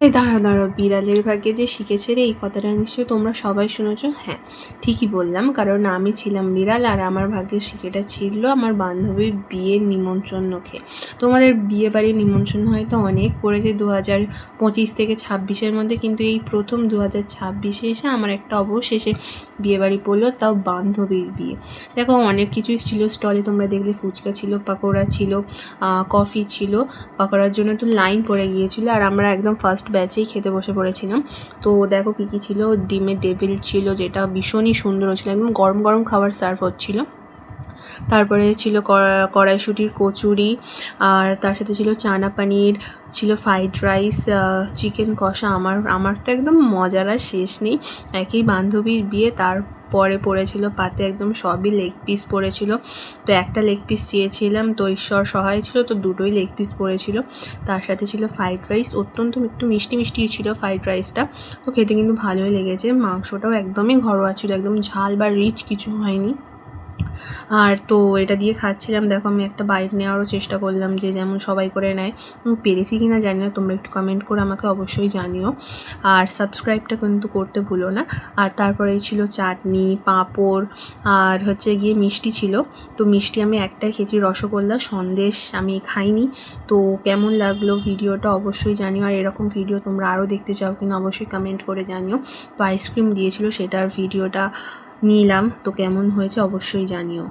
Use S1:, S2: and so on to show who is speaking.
S1: এই দাঁড়াও দাঁড়াও, বিড়ালের ভাগ্যে যে শিখেছে রে, এই কথাটা নিশ্চয়ই তোমরা সবাই শুনেছো। হ্যাঁ, ঠিকই বললাম, কারণ আমি ছিলাম বিড়াল আর আমার ভাগ্যে শিখেটা ছিল আমার বান্ধবীর বিয়ের নিমন্ত্রণ খেয়ে। তোমাদের বিয়ে বাড়ির নিমন্ত্রণ হয়তো অনেক পড়েছে 2025 থেকে 26-এর মধ্যে, কিন্তু এই প্রথম 2026-এ এসে আমার একটা অবশেষে বিয়ে বাড়ি পড়লো, তাও বান্ধবীর বিয়ে। দেখো অনেক কিছুই ছিল স্টলে, তোমরা দেখলে ফুচকা ছিল, পাকোড়া ছিল, কফি ছিল। পাকোড়ার জন্য তো লাইন পড়ে গিয়েছিলো আর আমরা একদম ফার্স্ট ব্যাচেই খেতে বসে পড়েছিলাম। তো দেখো কী কী ছিল, ডিমের ডেভিল ছিল যেটা ভীষণই সুন্দর ছিল, একদম গরম গরম খাবার সার্ভ হচ্ছিল। তারপরে ছিল কড়াইশুঁটির কচুরি, আর তার সাথে ছিল চানা পানির, ছিল ফ্রাইড রাইস, চিকেন কষা। আমার তো একদম মজার আর শেষ নেই। একই বান্ধবীর বিয়ে, তারপরে পড়েছিল পাতে একদম সবই লেগ পিস পড়েছিল। তো একটা লেগ পিস চেয়েছিলাম, তো ঈশ্বর সহায় ছিল, তো দুটোই লেগ পিস পড়েছিল। তার সাথে ছিল ফ্রাইড রাইস, অত্যন্ত একটু মিষ্টি মিষ্টি ছিল ফ্রাইড রাইসটা, তো খেতে কিন্তু ভালোই লেগেছে। মাংসটাও একদমই ঘরোয়া ছিল, একদম ঝাল বা রিচ কিছু হয়নি। আর তো এটা দিয়ে খাচ্ছিলাম। দেখো আমি একটা বাইট নেওয়ারও চেষ্টা করলাম, যে যেমন সবাই করে নেয়। আমি পেরেছি কি না জানি না, তোমরা একটু কমেন্ট করে আমাকে অবশ্যই জানিও, আর সাবস্ক্রাইবটা কিন্তু করতে ভুলো না। আর তারপরে ছিল চাটনি, পাঁপড়, আর হচ্ছে গিয়ে মিষ্টি ছিল। তো মিষ্টি আমি একটাই খেয়েছি, রসগোল্লা, সন্দেশ আমি খাইনি। তো কেমন লাগলো ভিডিওটা অবশ্যই জানিও, আর এরকম ভিডিও তোমরা আরও দেখতে চাও কিনা অবশ্যই কমেন্ট করে জানিও। তো আইসক্রিম দিয়েছিল, সেটার ভিডিওটা নিলাম, তো কেমন হয়েছে অবশ্যই জানিও।